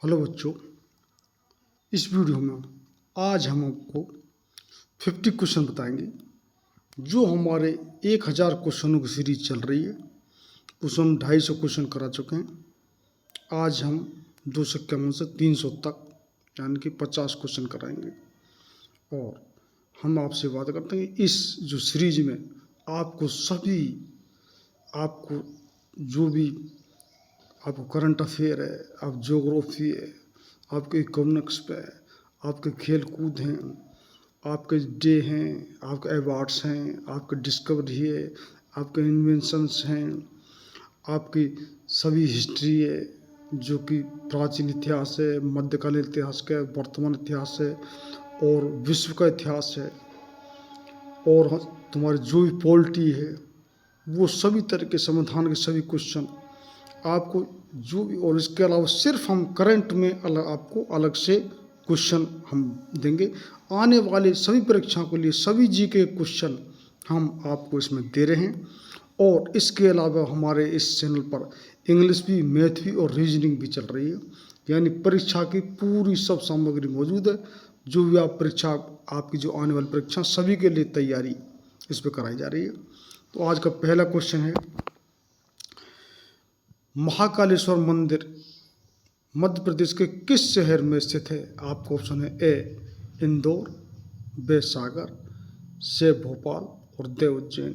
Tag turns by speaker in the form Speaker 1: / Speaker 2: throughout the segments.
Speaker 1: Hello बच्चों, इस video में आज हम आपको 50 क्वेश्चन बताएंगे जो हमारे 1000 क्वेश्चनों की सीरीज चल रही है। उसमें हम 250 क्वेश्चन करा चुके हैं। आज हम 251 से 300 तक यानी कि 50 क्वेश्चन कराएंगे। और हम आपसे बात करते हैं इस जो सीरीज में आपको जो भी आपको करंट अफेयर है, आप ज्योग्राफी है, आपके इकोनॉमिक्स पे है, आपके खेल कूद हैं, आपके डे हैं, आपके अवार्ड्स हैं, आपके डिस्कवरी है, आपके इन्वेंशंस हैं, आपकी सभी हिस्ट्री है जो कि प्राचीन इतिहास है, मध्यकालीन इतिहास का, वर्तमान इतिहास है और विश्व का इतिहास है, और तुम्हारी जो भी पॉलिटी है वो सभी तरह के संविधान के सभी क्वेश्चन आपको जो भी। और इसके अलावा सिर्फ हम करंट में आपको अलग से क्वेश्चन हम देंगे। आने वाले सभी परीक्षाओं के लिए सभी जी के क्वेश्चन हम आपको इसमें दे रहे हैं। और इसके अलावा हमारे इस चैनल पर इंग्लिश भी, मैथ भी और रीजनिंग भी चल रही है, यानी परीक्षा की पूरी सब सामग्री मौजूद है। जो भी आप परीक्षा आपकी जो आने वाली परीक्षा सभी के लिए तैयारी इस पर कराई जा रही है। तो आज का पहला क्वेश्चन है, महाकालेश्वर मंदिर मध्य प्रदेश के किस शहर में स्थित है? आपको ऑप्शन है ए इंदौर, बी सागर, से भोपाल और दे उज्जैन।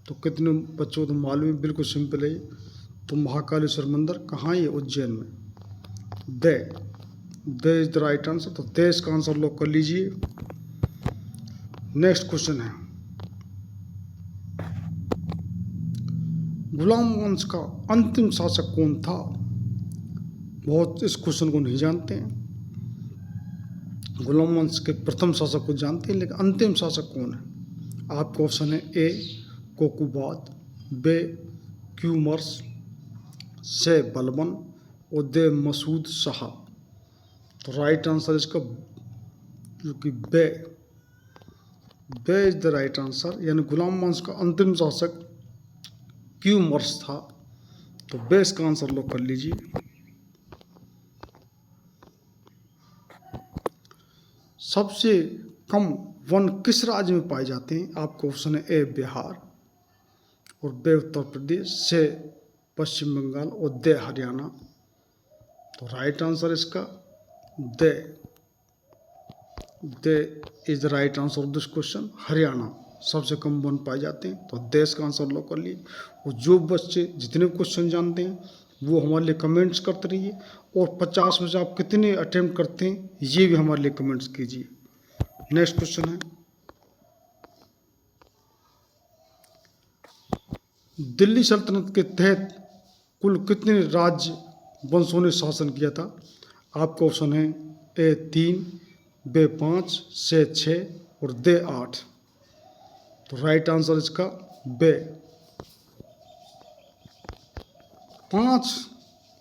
Speaker 1: तो कितने बच्चों को तो मालूम है, बिल्कुल सिंपल है। तो महाकालेश्वर मंदिर कहाँ है? उज्जैन में। दे इज द राइट आंसर। तो दे इसका आंसर लॉक कर लीजिए। नेक्स्ट क्वेश्चन है, गुलाम वंश का अंतिम शासक कौन था? बहुत इस क्वेश्चन को नहीं जानते हैं। गुलाम वंश के प्रथम शासक को जानते हैं, लेकिन अंतिम शासक कौन है? आपका ऑप्शन है ए कोकुबाद, बे क्यूमर्स, से बलबन और दे मसूद शाह। तो राइट आंसर इसका जो कि बे इज द राइट आंसर, यानी गुलाम वंश का अंतिम शासक क्यूमर्स था। तो बे इसका आंसर लोग कर लीजिए। सबसे कम वन किस राज्य में पाए जाते हैं? आपको ऑप्शन है ए बिहार और बे उत्तर प्रदेश, से पश्चिम बंगाल और दे हरियाणा। तो राइट आंसर इसका D is the right answer of this question. Haryana सबसे कम वन पाए जाते हैं। तो देश का आंसर लॉक कर लिए। और जो बच्चे जितने क्वेश्चन जानते हैं वो हमारे लिए कमेंट्स करते रहिए, और 50 में से आप कितने अटेम्प्ट करते हैं ये भी हमारे लिए कमेंट्स कीजिए। नेक्स्ट क्वेश्चन है, दिल्ली सल्तनत के तहत कुल कितने राज्य वंशों ने शासन किया था? आपका ऑप्शन है ए 3, बे 5, से 6 और दे 8। तो राइट आंसर इसका बे 5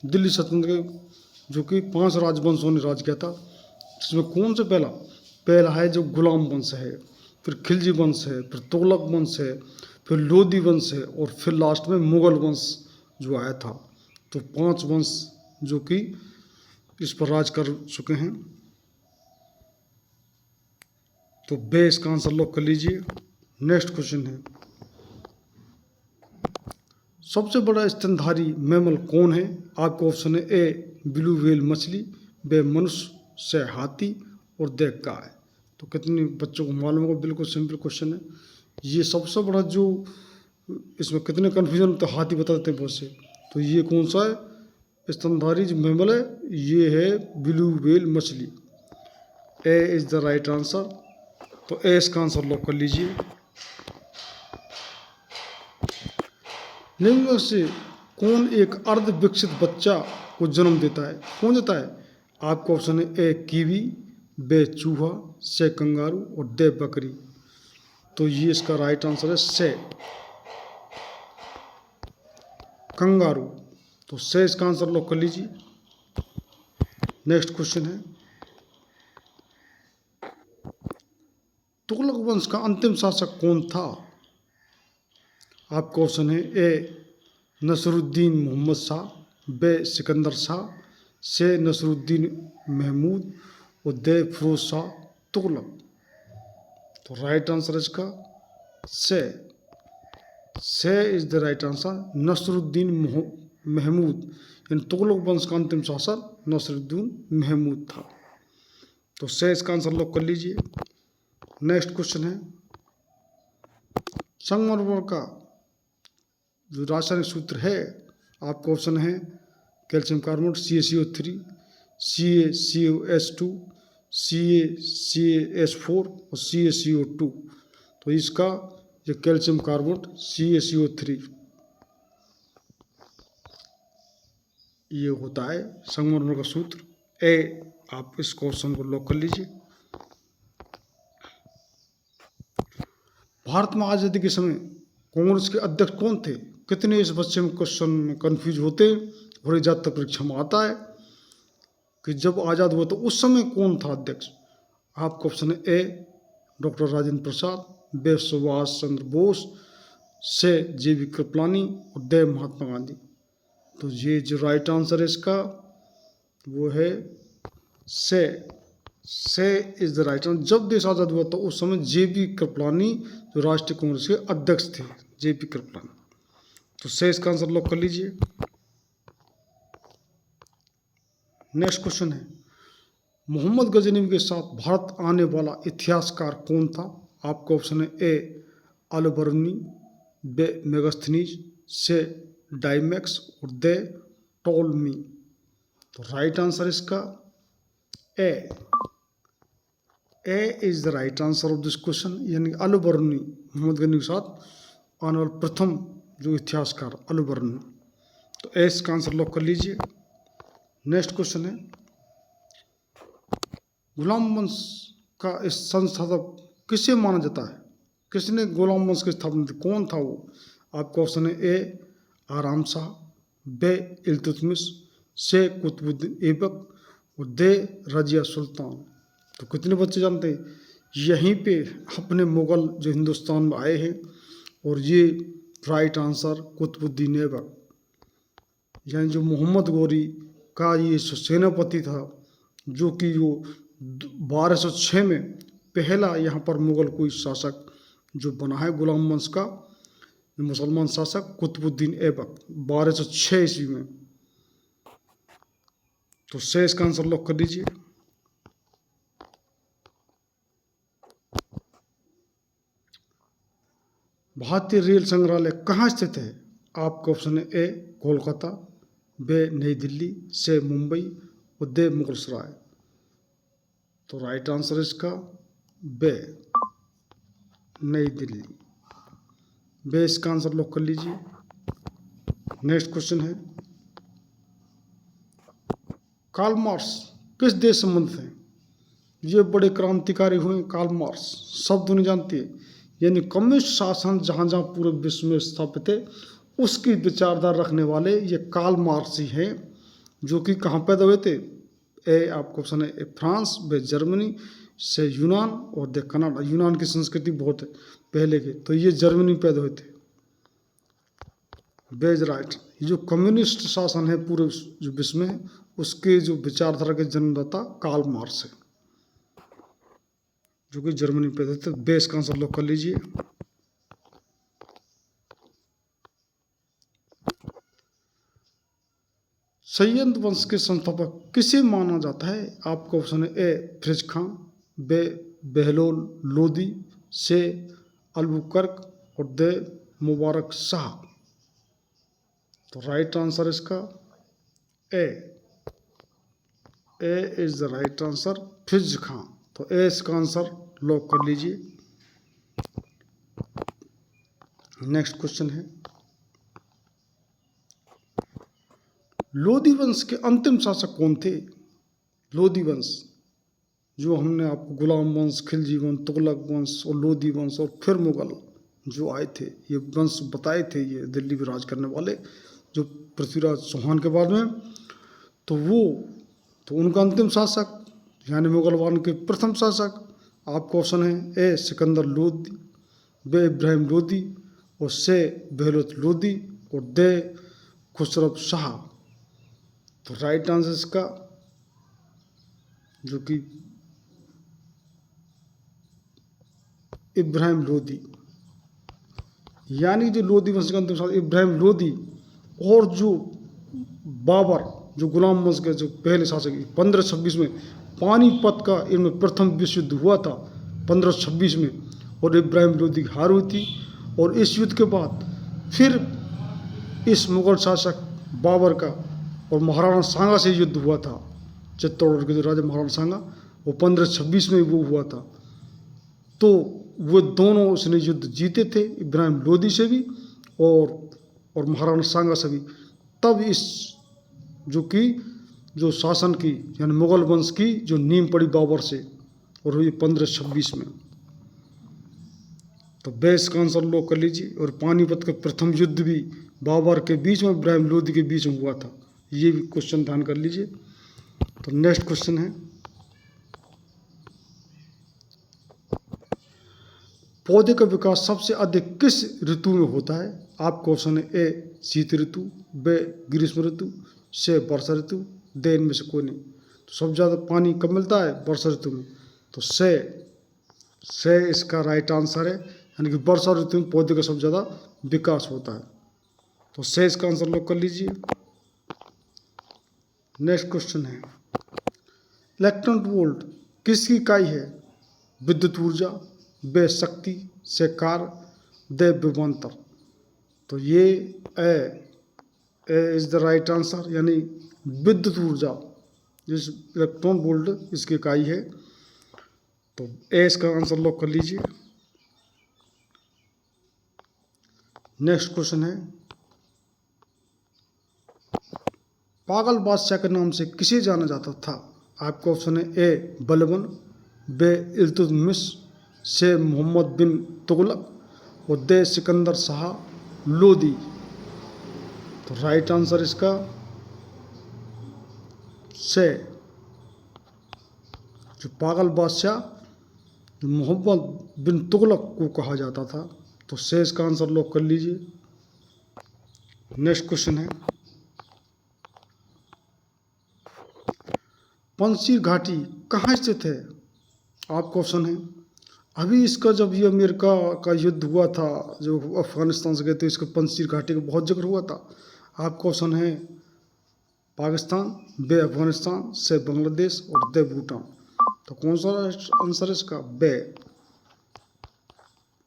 Speaker 1: दिल्ली सल्तनत के जो कि 5 राजवंशों ने राज किया था। इसमें कौन से पहला है जो गुलाम वंश है, फिर खिलजी वंश है, फिर तुगलक वंश है, फिर लोधी वंश है और फिर लास्ट में मुगल वंश जो आया था। तो 5 वंश जो कि इस पर राज कर चुके हैं। तो बे इसका आंसर लॉक कर लीजिए। नेक्स्ट क्वेश्चन है, सबसे बड़ा स्तनधारी मैमल कौन है? आपको ऑप्शन है ए ब्लू व्हेल मछली, बे मनुष्य, से हाथी और दे गाय। तो कितने बच्चों को मालूम होगा? बिल्कुल सिंपल क्वेश्चन है। ये सबसे बड़ा जो इसमें कितने कन्फ्यूजन तो हाथी बता देते हैं बहुत से। तो ये कौन सा है स्तनधारी जो मैमल है? ये है ब्लू व्हेल मछली। ए इज द राइट आंसर। तो ए इसका आंसर लॉक कर लीजिए। निम्न में से कौन एक अर्ध विकसित बच्चा को जन्म देता है? कौन देता है? आपका ऑप्शन है ए कीवी, बे चूहा, से कंगारू और दे बकरी। तो ये इसका राइट आंसर है से कंगारू। तो से इसका आंसर लॉक कर लीजिए। नेक्स्ट क्वेश्चन है, तुगलक वंश का अंतिम शासक कौन था? आपका ऑप्शन है ए नसरुद्दीन मोहम्मद शाह, बे सिकंदर शाह, से नसरुद्दीन महमूद और दे फिरोज शाह तुगलक। तो राइट आंसर इसका C is the right answer. Nasiruddin Mahmud, इन तुगलक वंश का अंतिम शासक नसरुद्दीन महमूद था। तो से इसका आंसर लॉक कर लीजिए। नेक्स्ट क्वेश्चन है, संगमरमर का जो रासायनिक सूत्र है, आपका ऑप्शन है calcium carbonate CaCO3, CaCOS2, CaCaS4 और CaCO2। तो इसका जो कैल्शियम कार्बोनेट CaCO3 ये होता है संगमरमर का सूत्र। ए, आप इस क्वेश्चन को लॉक कर लीजिए। भारत में आज़ादी के समय कांग्रेस के अध्यक्ष कौन थे? कितने इस बच्चे में क्वेश्चन में कन्फ्यूज होते हैं और ये ज़्यादातर परीक्षा में आता है कि जब आज़ाद हुआ तो उस समय कौन था अध्यक्ष। आपका ऑप्शन है ए डॉक्टर राजेंद्र प्रसाद, बी सुभाष चंद्र बोस, से JB कृपलानी और दे महात्मा गांधी। तो ये जो राइट आंसर है इसका वो है से इज द राइट आंसर। जब देश आज़ाद हुआ तो उस समय JB कृपलानी जो राष्ट्रीय कांग्रेस के अध्यक्ष थे, JB कृपलानी। तो से इसका आंसर लॉक कर लीजिए। नेक्स्ट क्वेश्चन है, मोहम्मद गजनवी के साथ भारत आने वाला इतिहासकार कौन था? आपका ऑप्शन है ए अल-बरूनी, बी मेगास्थनीज, से डाइमैक्स और दे टोलमी। तो राइट आंसर इसका A is the right answer of this question, यानी अल-बरूनी मोहम्मद गजनवी के साथ आने वाला प्रथम जो इतिहासकार अल-बरूनी। तो ए इसका आंसर लॉक कर लीजिए। नेक्स्ट क्वेश्चन है, गुलाम वंश का इस संस्थापक किसे माना जाता है? किसने गुलाम वंश की स्थापना की? कौन था वो? आपका ऑप्शन है ए आराम शाह, बे इल्तुतमिश, से कुतुबुद्दीन ऐबक और दे रजिया सुल्तान। तो कितने बच्चे जानते हैं? यहीं पे अपने मुग़ल जो हिंदुस्तान में आए हैं और ये राइट आंसर कुतुबुद्दीन ऐबक, यानी जो मोहम्मद गौरी का ये सेनापति था, जो कि वो 1206 में पहला यहाँ पर मुग़ल कोई शासक जो बना है गुलाम वंश का मुसलमान शासक कुतुबुद्दीन ऐबक 1206 ईस्वी में। तो से इसका आंसर लॉक कर दीजिए। भारतीय रेल संग्रहालय कहाँ स्थित है? आपका ऑप्शन है ए कोलकाता, बे नई दिल्ली, से मुंबई और दे मुगलसराय। तो राइट आंसर इसका बे नई दिल्ली। बे इसका आंसर लॉक कर लीजिए। नेक्स्ट क्वेश्चन है, कार्ल मार्क्स किस देश संबंधित हैं? ये बड़े क्रांतिकारी हुए कार्ल मार्क्स, सब दुनिया जानती है, यानी कम्युनिस्ट शासन जहाँ जहाँ पूरे विश्व में स्थापित है उसकी विचारधारा रखने वाले ये कार्ल मार्क्स ही हैं, जो कि कहाँ पैदा हुए थे? ए आपका ऑप्शन है ए फ्रांस, बे जर्मनी, से यूनान और दे कनाडा। यूनान की संस्कृति बहुत पहले के, तो ये जर्मनी में पैदा हुए थे। बेज राइट। ये जो कम्युनिस्ट शासन है पूरे जो विश्व में उसके जो विचारधारा के जन्मदाता कार्ल मार्क्स है, जो कि जर्मनी में पैदा थे। बेस का आंसर लॉक कर लीजिए। सैयद वंश के संस्थापक किसे माना जाता है? आपका ऑप्शन है ए फिरोज खान, बे बहलोल लोदी, से अलबुकर्क और दे मुबारक शाह। तो राइट आंसर इसका A is the right answer Firoz Khan. तो ए इसका आंसर लॉक कर लीजिए। नेक्स्ट क्वेश्चन है, लोदी वंश के अंतिम शासक कौन थे? लोदी वंश जो हमने आपको गुलाम वंश, खिलजी वंश, तुगलक वंश और लोदी वंश और फिर मुगल जो आए थे, ये वंश बताए थे, ये दिल्ली पे राज करने वाले जो पृथ्वीराज चौहान के बाद में। तो उनका अंतिम शासक यानी मुगल वंश के प्रथम शासक आपका ऑप्शन है ए सिकंदर लोदी, बे इब्राहिम लोदी और से बहलोत लोदी और दे खुसरो शाह। तो राइट आंसर इसका जो कि इब्राहिम लोदी, यानी जो लोदी वंश के अंतिम शासक इब्राहिम लोदी और जो बाबर जो गुलाम वंश के जो पहले शासक 1526 में पानीपत का इनमें प्रथम विश्व युद्ध हुआ था 1526 में, और इब्राहिम लोदी की हार हुई थी। और इस युद्ध के बाद फिर इस मुगल शासक बाबर का और महाराणा सांगा से युद्ध हुआ था। चित्तौड़गढ़ के जो राजा महाराणा सांगा, वो 1526 में वो हुआ था। तो वो दोनों उसने युद्ध जीते थे, इब्राहिम लोदी से भी और महाराणा सांगा से भी। तब इस जो शासन की यानी मुगल वंश की जो नींव पड़ी बाबर से, और हुई 1526 में। तो बेस का आंसर लॉक कर लीजिए। और पानीपत का प्रथम युद्ध भी बाबर के बीच में इब्राहिम लोदी के बीच में हुआ था, ये भी क्वेश्चन ध्यान कर लीजिए। तो नेक्स्ट क्वेश्चन है, पौधे का विकास सबसे अधिक किस ऋतु में होता है? आपका ऑप्शन है ए शीत ऋतु, बे ग्रीष्म ऋतु, से वर्षा ऋतु, दे इनमें से कोई नहीं। तो सबसे ज़्यादा पानी कब मिलता है? वर्षा ऋतु में। तो से इसका राइट आंसर है, यानी कि वर्षा ऋतु में पौधे का सबसे ज़्यादा विकास होता है। तो से इसका आंसर लॉक कर लीजिए। नेक्स्ट क्वेश्चन है, इलेक्ट्रॉन वोल्ट किसकी इकाई है? विद्युत ऊर्जा, बे शक्ति, से कार्य, दे विभवांतर। तो ये ए इज द राइट आंसर, यानी विद्युत ऊर्जा जिस इलेक्ट्रॉन वोल्ट इसकी इकाई है। तो ए इसका आंसर लॉक कर लीजिए। नेक्स्ट क्वेश्चन है, पागल बादशाह के नाम से किसे जाना जाता था? आपका ऑप्शन है ए बलबन, बे इल्तुतमिश, से मोहम्मद बिन तुगलक, और दे सिकंदर शाह लोदी। तो राइट आंसर इसका से, जो पागल बादशाह मोहम्मद बिन तुगलक को कहा जाता था। तो से इसका आंसर लॉक कर लीजिए। नेक्स्ट क्वेश्चन है, पंजशीर घाटी कहाँ स्थित है? आपका ऑप्शन है, अभी इसका जब ये अमेरिका का युद्ध हुआ था जो अफगानिस्तान से गए थे, इसका पंजशीर घाटी का बहुत जिक्र हुआ था। आपका ऑप्शन है पाकिस्तान, बे अफगानिस्तान, से बांग्लादेश, और दे भूटान। तो कौन सा आंसर इसका? बे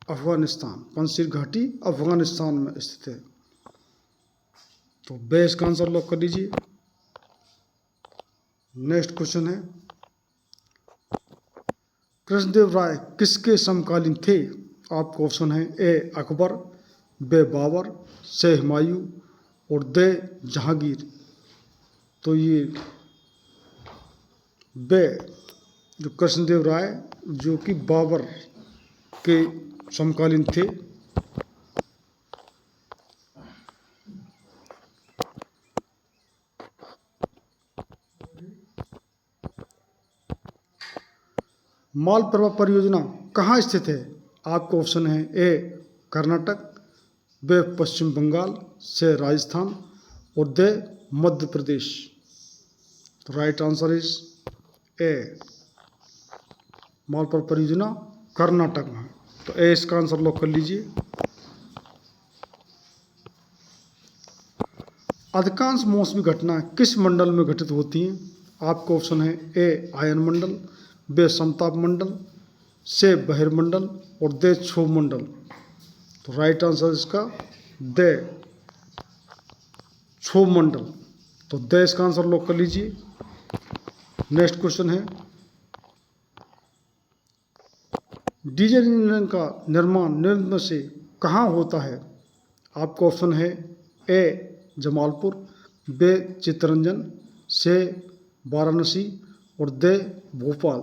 Speaker 1: अफगानिस्तान। पंजशीर घाटी अफगानिस्तान में स्थित है। तो बे इसका आंसर लॉक कर दीजिए। नेक्स्ट क्वेश्चन है, कृष्णदेव राय किसके समकालीन थे? आपका ऑप्शन है ए अकबर, बे बाबर, से हुमायूं, और दे जहांगीर। तो ये बे जो कृष्णदेव राय जो कि बाबर के समकालीन थे। मालप्रभा परियोजना कहाँ स्थित है? आपका ऑप्शन है ए कर्नाटक, बे पश्चिम बंगाल, से राजस्थान, और दे मध्य प्रदेश। तो right answer is a Malaprabha परियोजना कर्नाटक में। तो ए इसका आंसर लॉक कर लीजिए। अधिकांश मौसमी घटनाएं किस मंडल में घटित होती हैं? आपका ऑप्शन है ए आयन मंडल, बे समताप मंडल, से बहिर्मंडल, और दे क्षोभ मंडल। तो राइट आंसर इसका दे क्षोभ मंडल। तो दे इसका आंसर लॉक कर लीजिए। नेक्स्ट क्वेश्चन है, डीजल इंजन का निर्माण निम्न में से कहाँ होता है? आपका ऑप्शन है ए जमालपुर, बे चित्तरंजन, से वाराणसी, और दे भोपाल।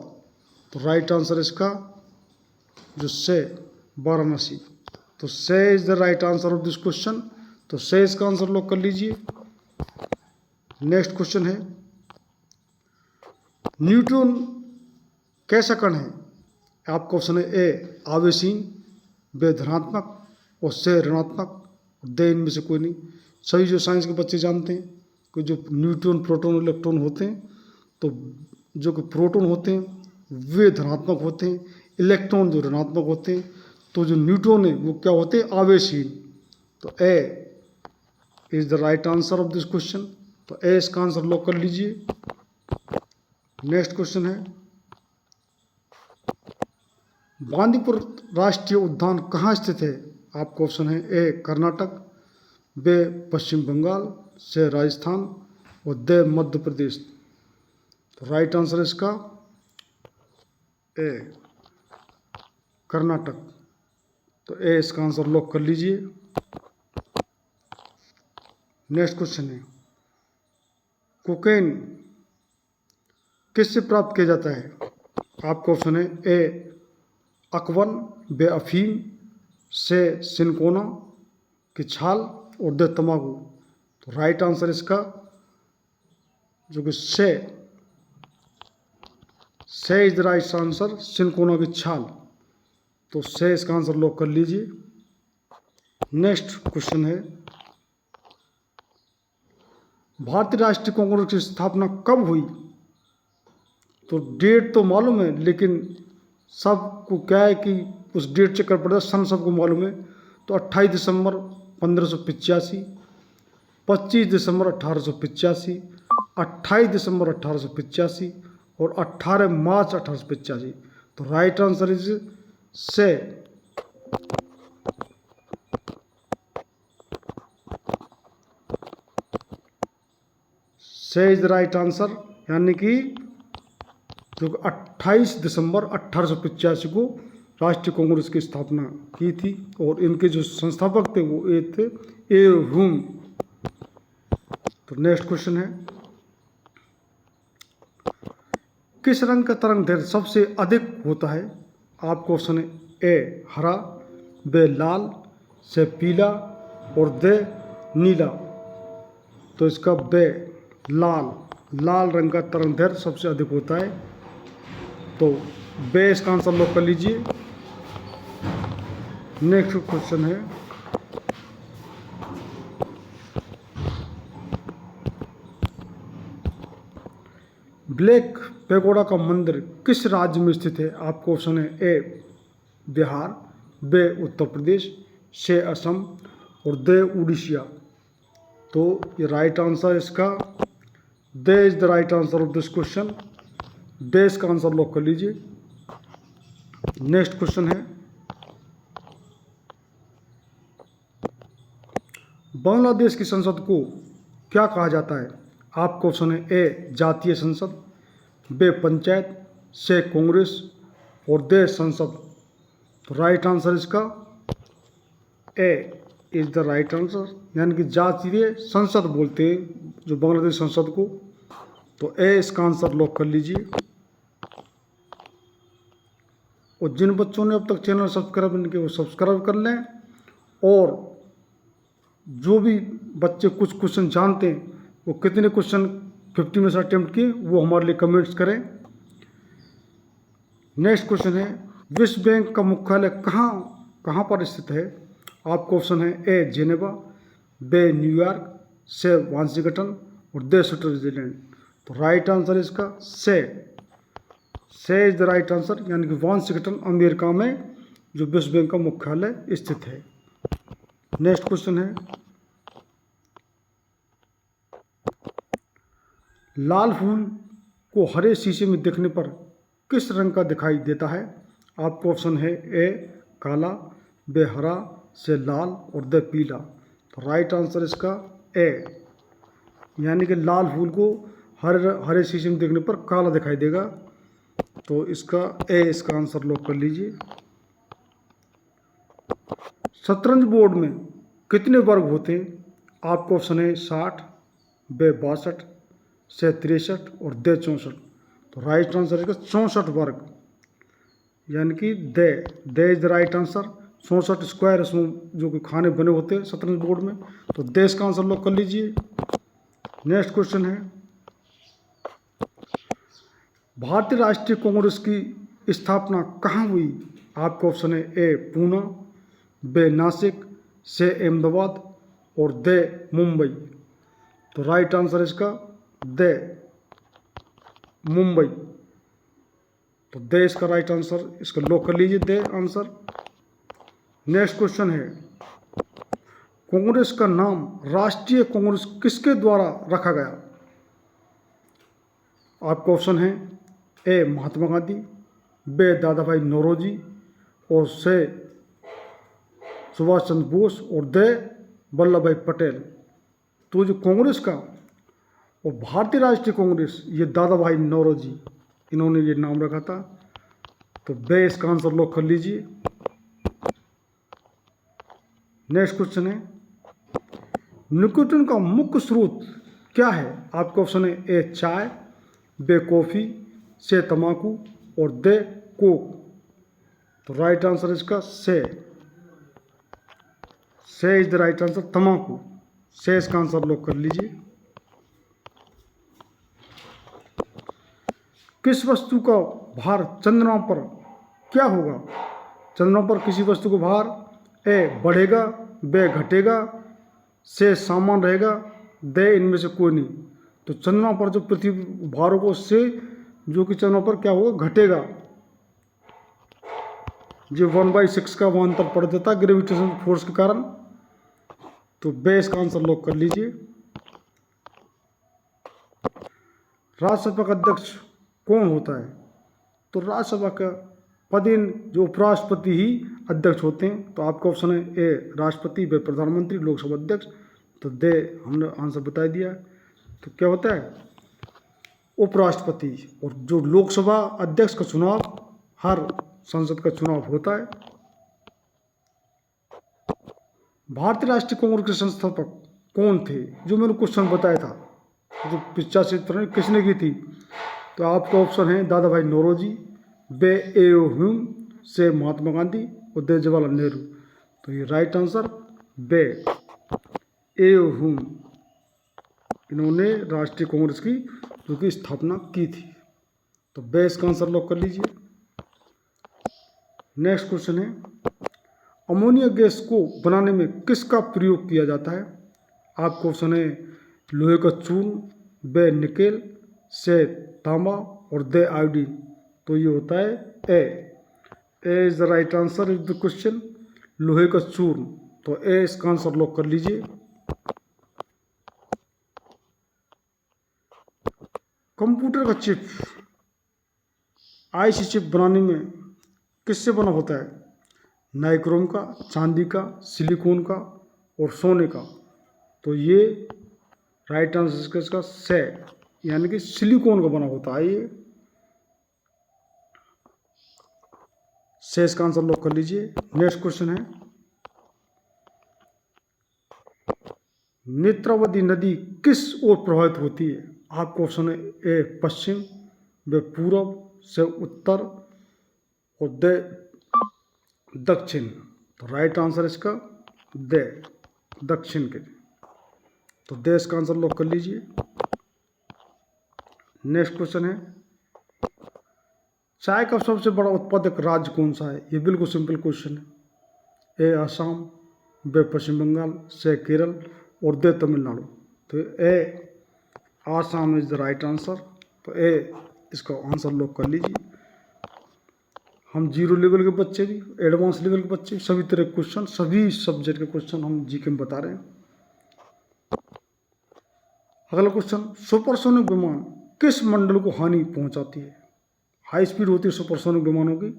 Speaker 1: तो राइट आंसर इसका जो से वाराणसी। तो से is the right answer of this question. तो से इसका आंसर लॉक कर लीजिए। नेक्स्ट क्वेश्चन है, न्यूट्रॉन कैसा कण है? आपका ऑप्शन है ए आवेशीन, बे धनात्मक, और से ऋणात्मक, और दे इनमें से कोई नहीं। सभी जो साइंस के बच्चे जानते हैं कि जो न्यूट्रॉन प्रोटॉन इलेक्ट्रॉन होते हैं, तो जो कि प्रोटॉन होते हैं वे धनात्मक होते हैं, इलेक्ट्रॉन जो ऋणात्मक होते हैं। तो जो न्यूट्रॉन है वो क्या होते हैं, आवेशहीन। तो A is the right answer of this question. तो ए इसका आंसर लॉक कर लीजिए। नेक्स्ट क्वेश्चन है, बांदीपुर राष्ट्रीय उद्यान कहाँ स्थित है? आपका ऑप्शन है ए कर्नाटक, बी पश्चिम बंगाल, से राजस्थान और द मध्य प्रदेश। तो राइट आंसर इसका ए कर्नाटक। तो ए इसका आंसर लॉक कर लीजिए। नेक्स्ट क्वेश्चन है, कोकेन किससे प्राप्त किया जाता है? आपका ऑप्शन है ए अकवन, बे अफीम, से सिनकोना की छाल और द तंबाकू। तो राइट आंसर इसका जो कि से is the right answer, cinchona की छाल। तो से इसका आंसर लॉक कर लीजिए। नेक्स्ट क्वेश्चन है, भारतीय राष्ट्रीय कांग्रेस की स्थापना कब हुई? तो डेट तो मालूम है, लेकिन सबको क्या है कि उस डेट चेक कर पड़ता, सन सबको मालूम है। तो 28 दिसंबर 1585, 25 दिसंबर 1885, 28 दिसंबर 1885 और 18 मार्च 1885। तो राइट आंसर इज से इज द राइट आंसर, यानी कि जो 28 दिसंबर 1885 को राष्ट्रीय कांग्रेस की स्थापना की थी। और इनके जो संस्थापक थे वो ए ह्यूम। तो नेक्स्ट क्वेश्चन है, किस रंग का तरंग दैर्ध्य सबसे अधिक होता है? आपको ऑप्शन है ए हरा, बे लाल, से पीला और दे नीला। तो इसका बे लाल रंग का तरंग दैर्ध्य सबसे अधिक होता है। तो बे इसका आंसर लॉक कर लीजिए। नेक्स्ट क्वेश्चन है, ब्लैक पैगोडा का मंदिर किस राज्य में स्थित है? आपको ऑप्शन है ए बिहार, बे उत्तर प्रदेश, से असम और दे उड़ीसा। तो ये राइट आंसर इसका D is the right answer of this question. D इसका आंसर लॉक कर लीजिए। नेक्स्ट क्वेश्चन है, बांग्लादेश की संसद को क्या कहा जाता है? आपको ऑप्शन है ए जातीय संसद, बे पंचायत, से कांग्रेस और दे संसद। तो राइट आंसर इसका A is the right answer, यानी कि जातीय संसद बोलते हैं जो बांग्लादेश संसद को। तो ए इसका आंसर लॉक कर लीजिए। और जिन बच्चों ने अब तक चैनल सब्सक्राइब नहीं किया वो सब्सक्राइब कर लें। और जो भी बच्चे कुछ क्वेश्चन जानते हैं वो कितने क्वेश्चन 50 में से अटेम्प्ट किए वो हमारे लिए कमेंट्स करें। नेक्स्ट क्वेश्चन है, विश्व बैंक का मुख्यालय कहाँ पर स्थित है? आपको ऑप्शन है ए जेनेवा, बे न्यूयॉर्क, से वाशिंगटन और दे स्विट्जरलैंड। तो राइट आंसर इसका C is the right answer, यानी कि वाशिंगटन अमेरिका में जो विश्व बैंक का मुख्यालय स्थित है। नेक्स्ट क्वेश्चन है, लाल फूल को हरे शीशे में देखने पर किस रंग का दिखाई देता है? आपको ऑप्शन है ए काला, बे हरा, से लाल और दे पीला। तो राइट आंसर इसका ए, यानी कि लाल फूल को हरे शीशे में देखने पर काला दिखाई देगा। तो इसका ए इसका आंसर लॉक कर लीजिए। शतरंज बोर्ड में कितने वर्ग होते हैं? आपको ऑप्शन है 60, बे 62, से 63 और दे 64। तो राइट आंसर इसका 64 वर्ग, यानी कि D is the right answer. 64 square इसमें जो कि खाने बने होते हैं शतरंज बोर्ड में। तो दे इसका आंसर लॉक कर लीजिए। नेक्स्ट क्वेश्चन है, भारतीय राष्ट्रीय कांग्रेस की स्थापना कहाँ हुई? आपका ऑप्शन है ए पूना, बे नासिक, से अहमदाबाद और दे मुंबई। तो राइट आंसर इसका दे, मुंबई। तो दे इसका राइट आंसर, इसका लॉक कर लीजिए दे आंसर। नेक्स्ट क्वेश्चन है, कांग्रेस का नाम राष्ट्रीय कांग्रेस किसके द्वारा रखा गया? आपका ऑप्शन है ए महात्मा गांधी, बे दादा भाई नौरोजी, और से सुभाष चंद्र बोस, और दे वल्लभ भाई पटेल। तो जो कांग्रेस का और भारतीय राष्ट्रीय कांग्रेस, ये दादा भाई नौरोजी इन्होंने ये नाम रखा था। तो बे इसका आंसर लॉक कर लीजिए। नेक्स्ट क्वेश्चन है, निकोटीन का मुख्य स्रोत क्या है? आपका ऑप्शन है ए चाय, बे कॉफी, से तंबाकू, और दे कोक। तो राइट आंसर इसका C is the right answer, तंबाकू। से इसका आंसर लॉक कर लीजिए। किस वस्तु का भार चंद्रमा पर क्या होगा? चंद्रमा पर किसी वस्तु का भार ए बढ़ेगा, बे घटेगा, से समान रहेगा, दे इनमें से कोई नहीं। तो चंद्रमा पर जो पृथ्वी भार होगा उससे जो कि चंद्रमा पर क्या होगा, घटेगा। जो 1/6 का वो अंतर पड़ देता है ग्रेविटेशन फोर्स के कारण। तो बे इसका आंसर लॉक कर लीजिए। राज्यसभा का अध्यक्ष कौन होता है? तो राज्यसभा का पदेन जो उपराष्ट्रपति ही अध्यक्ष होते हैं। तो आपका ऑप्शन है ए राष्ट्रपति, बे प्रधानमंत्री, लोकसभा अध्यक्ष। तो दे हमने आंसर बता दिया। तो क्या होता है, उपराष्ट्रपति। और जो लोकसभा अध्यक्ष का चुनाव हर संसद का चुनाव होता है। भारतीय राष्ट्रीय कांग्रेस के संस्थापक कौन थे? जो मैंने क्वेश्चन बताया था, जो 85 किसने की थी? तो आपका ऑप्शन है दादा भाई नौरोजी, बे एओ ह्यूम, से महात्मा गांधी, और दे जवाहरलाल नेहरू। तो ये राइट आंसर बे एओ ह्यूम, इन्होंने राष्ट्रीय कांग्रेस की जो कि स्थापना की थी। तो बे इसका आंसर लॉक कर लीजिए। नेक्स्ट क्वेश्चन है, अमोनिया गैस को बनाने में किसका प्रयोग किया जाता है? आपका ऑप्शन है लोहे का चूर्ण, बे निकेल, से तांबा, और दे आयोडीन। तो ये होता है A is the right answer is the question, लोहे का चूर्ण। तो ए इसका आंसर लॉक कर लीजिए। कंप्यूटर का चिप, आईसी चिप बनाने में किससे बना होता है? नाइक्रोम का, चांदी का, सिलिकॉन का, और सोने का। तो ये राइट आंसर इसका से, यानी कि सिलिकॉन का बना होता है ये। से इसका आंसर लॉक कर लीजिए। नेक्स्ट क्वेश्चन है, नेत्रावती नदी किस ओर प्रवाहित होती है? आपका ऑप्शन है ए पश्चिम, बे पूरब, से उत्तर, और दे दक्षिण। तो राइट आंसर इसका दे दक्षिण के। तो दे इसका आंसर लॉक कर लीजिए। नेक्स्ट क्वेश्चन है, चाय का सबसे बड़ा उत्पादक राज्य कौन सा है? ये बिल्कुल सिंपल क्वेश्चन है। ए आसाम, बे पश्चिम बंगाल, से केरल, और दे तमिलनाडु। तो A Assam is the right answer. तो ए इसका आंसर लॉक कर लीजिए। हम जीरो लेवल के बच्चे भी, एडवांस लेवल के बच्चे, सभी तरह के क्वेश्चन, सभी सब्जेक्ट के क्वेश्चन हम जीके में बता रहे हैं। अगला क्वेश्चन, सुपरसोनिक विमान किस मंडल को हानि पहुंचाती है? हाई स्पीड होती है सुपरसोनिक विमानों की,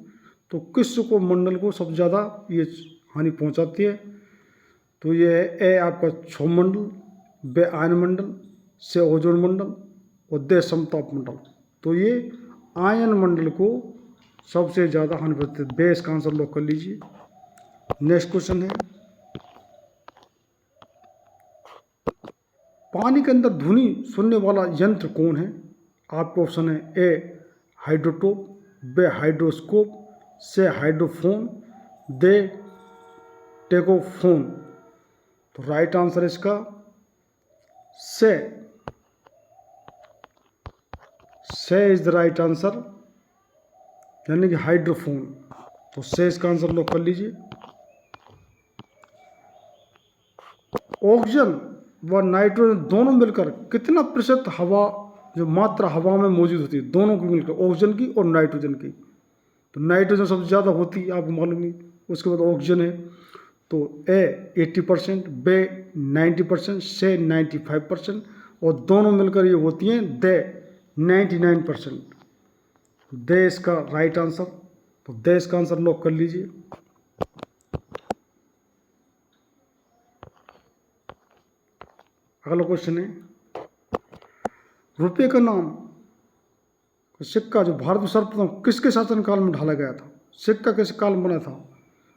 Speaker 1: तो किस को मंडल को सबसे ज़्यादा ये हानि पहुंचाती है? तो ये है ए आपका क्षोभ मंडल, बे आयन मंडल, से ओजोन मंडल, और दे समताप मंडल। तो ये आयन मंडल को सबसे ज़्यादा हानि पहुंचाती है। बे इसका आंसर लॉक कर लीजिए। नेक्स्ट क्वेश्चन है, पानी के अंदर ध्वनि सुनने वाला यंत्र कौन है? आपका ऑप्शन है ए हाइड्रोटोप, बे हाइड्रोस्कोप, से हाइड्रोफोन, दे टेकोफोन। तो राइट आंसर इसका C is the right answer, यानी कि हाइड्रोफोन। तो से इसका आंसर लॉक कर लीजिए। ऑक्सीजन व नाइट्रोजन दोनों मिलकर कितना प्रतिशत हवा, जो मात्रा हवा में मौजूद होती है दोनों की मिलकर, ऑक्सीजन की और नाइट्रोजन की। तो नाइट्रोजन सबसे ज़्यादा होती है, आपको मालूम ही। उसके बाद ऑक्सीजन है, तो ए 80%, बे 90%, से 95%, और दोनों मिलकर ये होती हैं दे 99%। दे इसका राइट आंसर। तो दे इसका आंसर लॉक कर लीजिए। अगला क्वेश्चन है, रुपये का नाम सिक्का जो भारत में सर्वप्रथम किसके शासनकाल में ढाला गया था? सिक्का किस काल में बना था?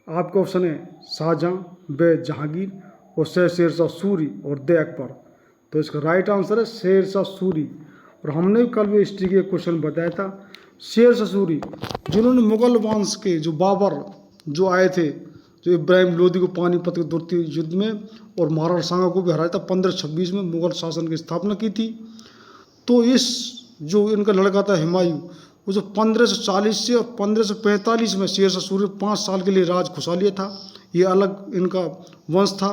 Speaker 1: आपका ऑप्शन है शाहजहां, बे जहांगीर, और से शेरशाह सूरी, और दे अकबर। तो इसका राइट आंसर है शेरशाह सूरी। और हमने कल भी हिस्ट्री के क्वेश्चन बताया था, शेरशाह सूरी जिन्होंने मुगल वंश के जो बाबर जो आए थे, जो इब्राहिम लोदी को पानीपत के द्वितीय युद्ध में और महाराणा सांगा को भी हराया था 1526 में, मुगल शासन की स्थापना की थी। तो इस जो इनका लड़का था हुमायूं, वो जो 1540 से और 1545 में शेरशाह सूरी 5 साल के लिए राज खुशा लिया था। ये अलग इनका वंश था।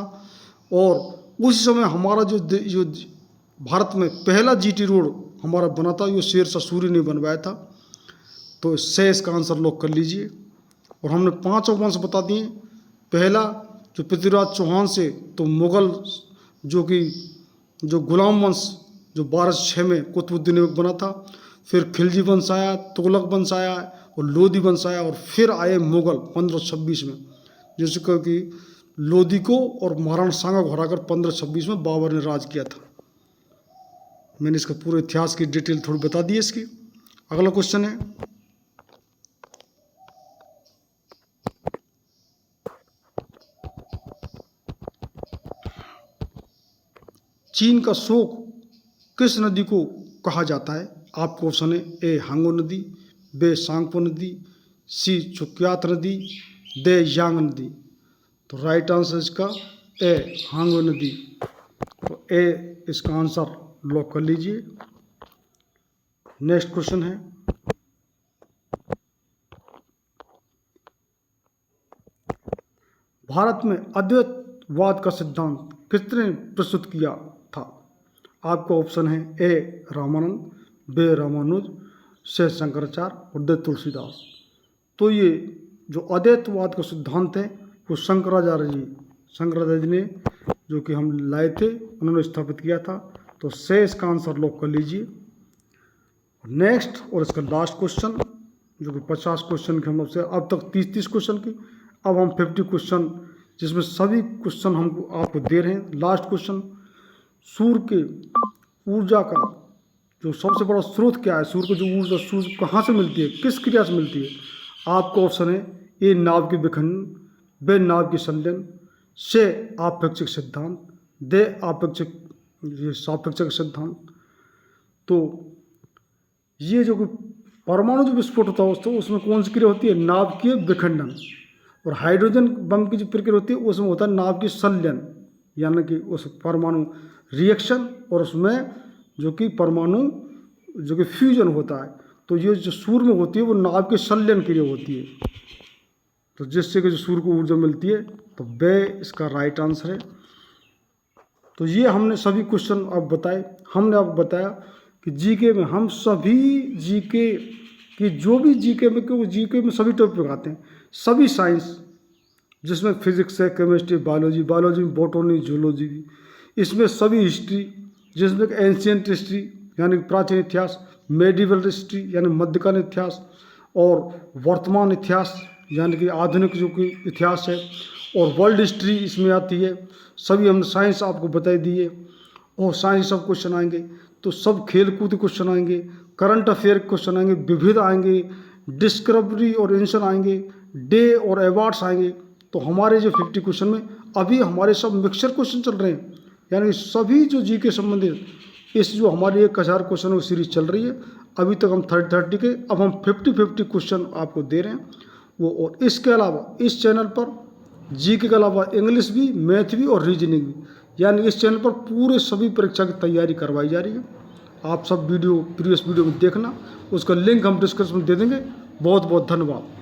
Speaker 1: और उसी समय हमारा जो भारत में पहला जीटी रोड हमारा बना था, ये शेरशाह सूरी ने बनवाया था। तो इससे इसका आंसर लॉक कर लीजिए। और हमने 5 वंश बता दिए। पहला जो पृथ्वीराज चौहान से, तो मुगल जो गुलाम वंश जो 1206 में कुतुबुद्दीन ऐबक बना था। फिर खिलजी वंश आया, तुगलक वंश आया, और लोदी वंश आया, और फिर आए मुगल 1526 में, जिसको कि लोदी को और महाराणा सांगा को हराकर 1526 में बाबर ने राज किया था। मैंने इसका पूरे इतिहास की डिटेल थोड़ी बता दी है इसकी। अगला क्वेश्चन है, चीन का शोक किस नदी को कहा जाता है? आपको ऑप्शन है ए हांगो नदी, बे सांगपो नदी, सी चुक्यात नदी, दे यांग नदी। तो राइट आंसर इसका ए हांगो नदी। तो ए इसका आंसर लॉक कर लीजिए। नेक्स्ट क्वेश्चन है, भारत में अद्वैतवाद का सिद्धांत किसने प्रस्तुत किया था? आपका ऑप्शन है ए रामानंद, बे रामानुज, से शंकराचार्य, और दे तुलसीदास। तो ये जो अद्वैतवाद का सिद्धांत है वो शंकराचार्य जी ने जो कि हम लाए थे, उन्होंने स्थापित किया था। तो से इसका आंसर लॉक कर लीजिए। नेक्स्ट और इसका लास्ट क्वेश्चन, जो कि 50 क्वेश्चन के हम से अब तक 30 क्वेश्चन की, अब हम 50 क्वेश्चन, जिसमें सभी क्वेश्चन हमको आपको दे रहे हैं। लास्ट क्वेश्चन, सूर्य के ऊर्जा का जो सबसे बड़ा स्रोत क्या है? सूर्य को जो ऊर्जा सूर्य कहाँ से मिलती है, किस क्रिया से मिलती है? आपका ऑप्शन है ए नाभ के विखंडन, बे नाभ के संलयन, से आपेक्षिक सिद्धांत, दे सापेक्षिक सिद्धांत। तो ये जो परमाणु जो विस्फोट होता है दोस्तों, उसमें कौन सी क्रिया होती है? नाभ के विखंडन। और हाइड्रोजन बम की जो प्रक्रिया होती है उसमें होता है नाभ की संलयन, यानी कि उस परमाणु रिएक्शन, और उसमें जो कि परमाणु जो कि फ्यूजन होता है। तो ये जो सूर्य में होती है वो नाभ के संलयन क्रिया होती है, तो जिससे कि जो सूर्य को ऊर्जा मिलती है। तो बे इसका राइट आंसर है। तो ये हमने सभी क्वेश्चन अब बताए। हमने आपको बताया कि जीके में हम सभी जीके की जो भी जीके में, क्योंकि जीके में सभी टॉपिक आते हैं, सभी साइंस, जिसमें फिजिक्स है, केमिस्ट्री, बायोलॉजी में बॉटनी, जूलॉजी भी, इसमें सभी हिस्ट्री, जिसमें एंशियंट हिस्ट्री यानी प्राचीन इतिहास, मेडिवल हिस्ट्री यानी मध्यकालीन इतिहास, और वर्तमान इतिहास यानी कि आधुनिक जो कि इतिहास है, और वर्ल्ड हिस्ट्री इसमें आती है। सभी हमने साइंस आपको बताई दी है। और साइंस सब क्वेश्चन आएंगे, तो सब खेल कूद क्वेश्चन आएंगे, करंट अफेयर क्वेश्चन आएंगे, विविध आएंगे, डिस्कवरी और आंसर आएंगे, डे और अवार्ड्स आएंगे। तो हमारे जो 50 क्वेश्चन में अभी हमारे सब मिक्सचर क्वेश्चन चल रहे हैं, यानी सभी जो जी के संबंधित इस जो हमारी 1000 क्वेश्चन की सीरीज चल रही है। अभी तक हम 30 के, अब हम 50 क्वेश्चन आपको दे रहे हैं वो। और इसके अलावा इस चैनल पर जीके के अलावा इंग्लिश भी, मैथ भी और रीजनिंग भी, यानी इस चैनल पर पूरे सभी परीक्षा की तैयारी करवाई जा रही है। आप सब वीडियो प्रीवियस वीडियो में देखना, उसका लिंक हम डिस्क्रिप्शन में दे देंगे। बहुत बहुत धन्यवाद।